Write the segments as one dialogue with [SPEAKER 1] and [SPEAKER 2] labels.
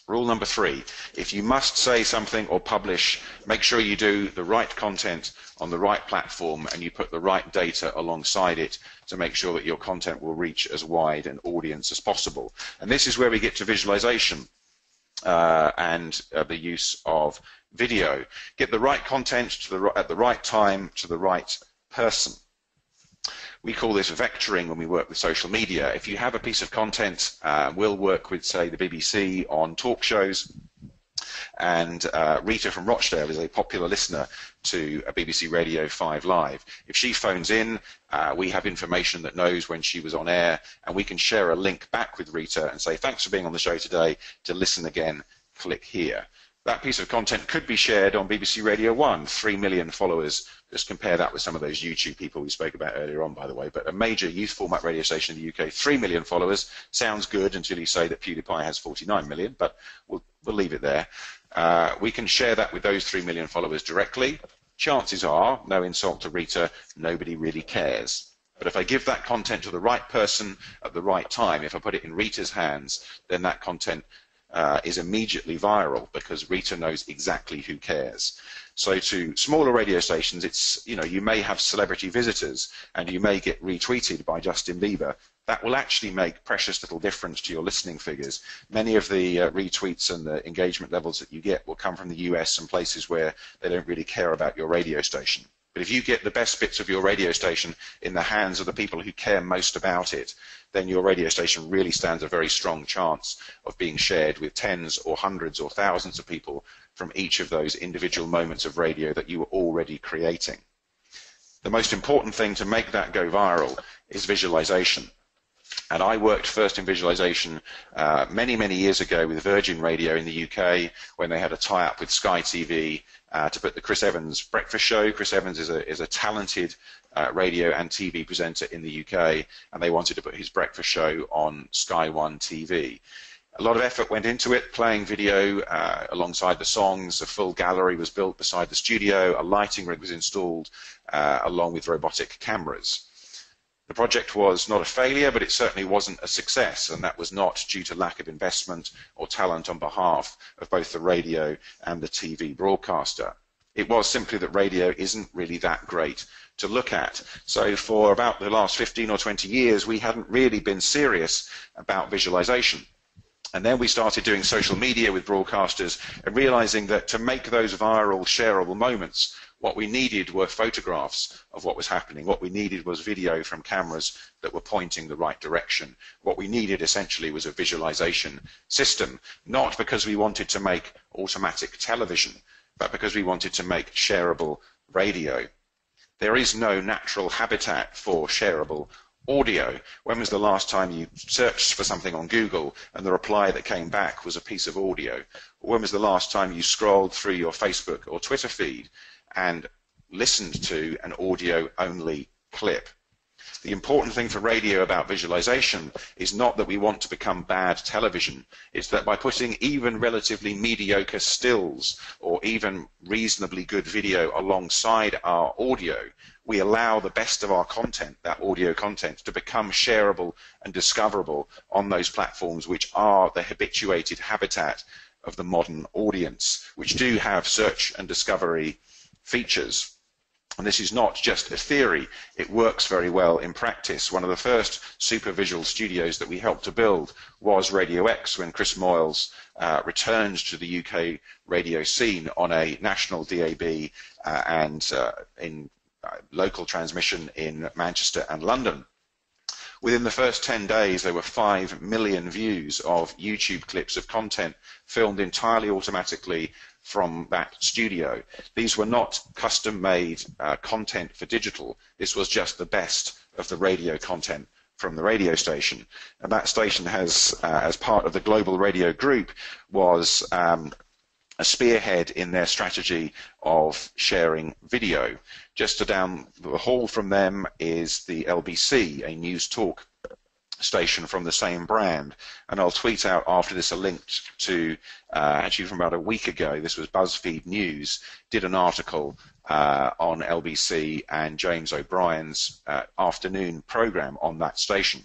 [SPEAKER 1] Rule number 3, if you must say something or publish, make sure you do the right content on the right platform and you put the right data alongside it to make sure that your content will reach as wide an audience as possible. And this is where we get to visualization and the use of video. Get the right content at the right time to the right person. We call this vectoring when we work with social media. If you have a piece of content, we'll work with, say, the BBC on talk shows, and Rita from Rochdale is a popular listener to a BBC Radio 5 Live. If she phones in, we have information that knows when she was on air, and we can share a link back with Rita and say, thanks for being on the show today. To listen again, click here. That piece of content could be shared on BBC Radio 1, 3 million followers. Just compare that with some of those YouTube people we spoke about earlier on, by the way. But a major youth format radio station in the UK, 3 million followers. Sounds good until you say that PewDiePie has 49 million, but we'll leave it there. We can share that with those 3 million followers directly. Chances are, no insult to Rita, nobody really cares. But if I give that content to the right person at the right time, if I put it in Rita's hands, then that content is immediately viral because Rita knows exactly who cares. So to smaller radio stations, it's, you know, you may have celebrity visitors and you may get retweeted by Justin Bieber. That will actually make precious little difference to your listening figures. Many of the retweets and the engagement levels that you get will come from the US and places where they don't really care about your radio station. But if you get the best bits of your radio station in the hands of the people who care most about it, then your radio station really stands a very strong chance of being shared with tens or hundreds or thousands of people from each of those individual moments of radio that you were already creating. The most important thing to make that go viral is visualization. And I worked first in visualization many, many years ago with Virgin Radio in the UK when they had a tie-up with Sky TV to put the Chris Evans breakfast show. Chris Evans is a talented radio and TV presenter in the UK, and they wanted to put his breakfast show on Sky One TV. A lot of effort went into it, playing video alongside the songs. A full gallery was built beside the studio. A lighting rig was installed along with robotic cameras. The project was not a failure, but it certainly wasn't a success, and that was not due to lack of investment or talent on behalf of both the radio and the TV broadcaster. It was simply that radio isn't really that great to look at. So for about the last 15 or 20 years, we hadn't really been serious about visualization. And then we started doing social media with broadcasters and realizing that to make those viral, shareable moments, what we needed were photographs of what was happening. What we needed was video from cameras that were pointing the right direction. What we needed essentially was a visualization system, not because we wanted to make automatic television, but because we wanted to make shareable radio. There is no natural habitat for shareable audio. When was the last time you searched for something on Google and the reply that came back was a piece of audio? Or when was the last time you scrolled through your Facebook or Twitter feed and listened to an audio-only clip? The important thing for radio about visualization is not that we want to become bad television. It's that by putting even relatively mediocre stills or even reasonably good video alongside our audio, we allow the best of our content, that audio content, to become shareable and discoverable on those platforms which are the habituated habitat of the modern audience, which do have search and discovery features. And this is not just a theory, it works very well in practice. One of the first super visual studios that we helped to build was Radio X when Chris Moyles returned to the UK radio scene on a national DAB and in local transmission in Manchester and London. Within the first 10 days, there were 5 million views of YouTube clips of content filmed entirely automatically from that studio. These were not custom-made content for digital. This was just the best of the radio content from the radio station. And that station has, as part of the Global Radio Group, was a spearhead in their strategy of sharing video. Just down the hall from them is the LBC, a news talk station from the same brand, and I'll tweet out after this a link to actually from about a week ago. This was BuzzFeed News did an article on LBC and James O'Brien's afternoon program on that station.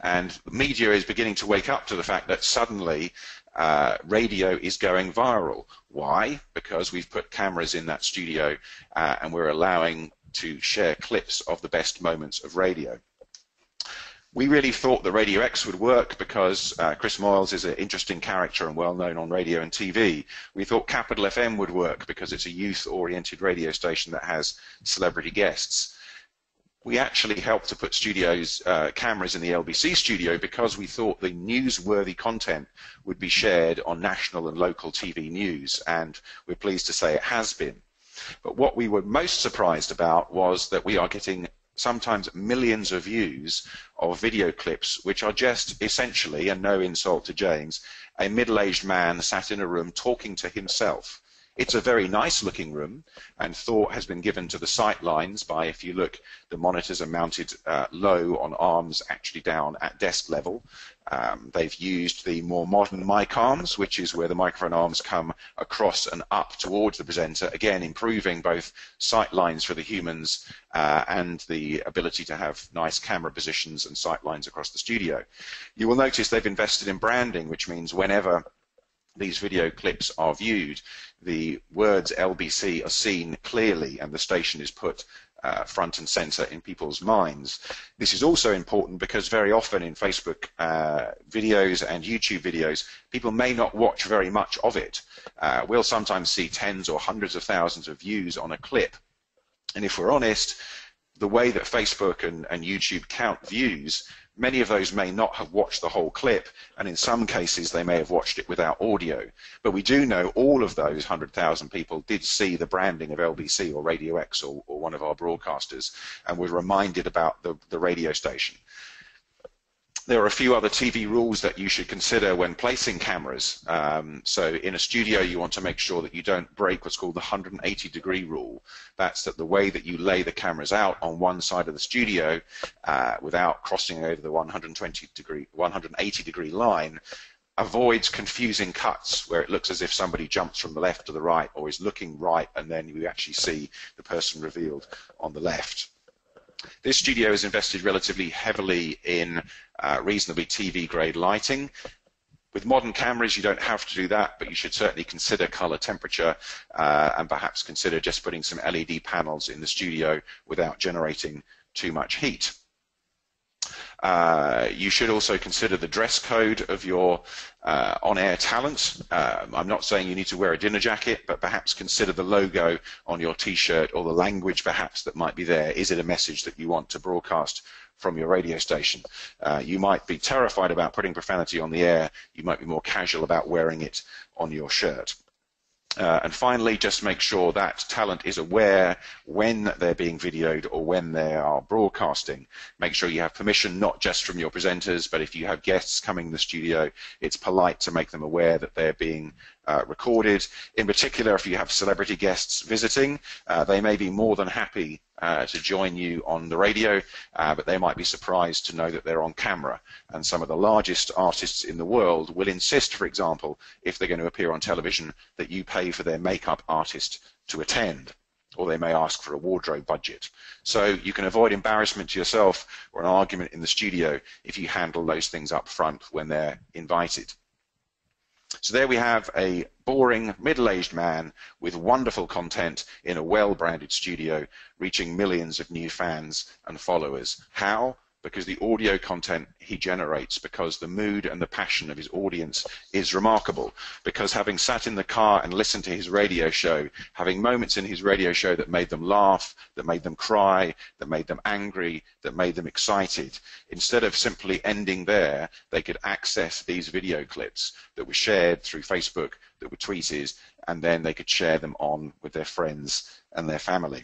[SPEAKER 1] And the media is beginning to wake up to the fact that suddenly radio is going viral. Why? Because we've put cameras in that studio and we're allowing to share clips of the best moments of radio. We really thought that Radio X would work because Chris Moyles is an interesting character and well known on radio and TV. We thought Capital FM would work because it's a youth-oriented radio station that has celebrity guests. We actually helped to put cameras in the LBC studio because we thought the newsworthy content would be shared on national and local TV news, and we're pleased to say it has been. But what we were most surprised about was that we are getting sometimes millions of views of video clips which are just essentially, and no insult to James, a middle-aged man sat in a room talking to himself. It's a very nice looking room, and thought has been given to the sight lines by, if you look, the monitors are mounted low on arms actually down at desk level. They've used the more modern mic arms, which is where the microphone arms come across and up towards the presenter, again improving both sight lines for the humans and the ability to have nice camera positions and sight lines across the studio. You will notice they've invested in branding, which means whenever these video clips are viewed, the words LBC are seen clearly and the station is put front and center in people's minds. This is also important because very often in Facebook videos and YouTube videos, people may not watch very much of it. We'll sometimes see tens or hundreds of thousands of views on a clip. And if we're honest, the way that Facebook and YouTube count views, many of those may not have watched the whole clip, and in some cases they may have watched it without audio. But we do know all of those 100,000 people did see the branding of LBC or Radio X or one of our broadcasters, and were reminded about the radio station. There are a few other TV rules that you should consider when placing cameras. So in a studio you want to make sure that you don't break what's called the 180-degree rule. That's that the way that you lay the cameras out on one side of the studio without crossing over the 180-degree line avoids confusing cuts where it looks as if somebody jumps from the left to the right or is looking right and then you actually see the person revealed on the left. This studio has invested relatively heavily in reasonably TV-grade lighting. With modern cameras, you don't have to do that, but you should certainly consider color temperature and perhaps consider just putting some LED panels in the studio without generating too much heat. You should also consider the dress code of your on-air talent. I'm not saying you need to wear a dinner jacket, but perhaps consider the logo on your t-shirt or the language perhaps that might be there. Is it a message that you want to broadcast from your radio station? You might be terrified about putting profanity on the air. You might be more casual about wearing it on your shirt. And finally, just make sure that talent is aware when they're being videoed or when they are broadcasting. Make sure you have permission not just from your presenters, but if you have guests coming in the studio, it's polite to make them aware that they're being recorded. In particular, if you have celebrity guests visiting, they may be more than happy to join you on the radio, but they might be surprised to know that they're on camera. And some of the largest artists in the world will insist, for example, if they're going to appear on television, that you pay for their makeup artist to attend, or they may ask for a wardrobe budget. So you can avoid embarrassment to yourself or an argument in the studio if you handle those things up front when they're invited. So there we have a boring, middle-aged man with wonderful content in a well-branded studio, reaching millions of new fans and followers. How? Because the audio content he generates, because the mood and the passion of his audience is remarkable, because having sat in the car and listened to his radio show, having moments in his radio show that made them laugh, that made them cry, that made them angry, that made them excited, instead of simply ending there, they could access these video clips that were shared through Facebook, that were tweeted, and then they could share them on with their friends and their family.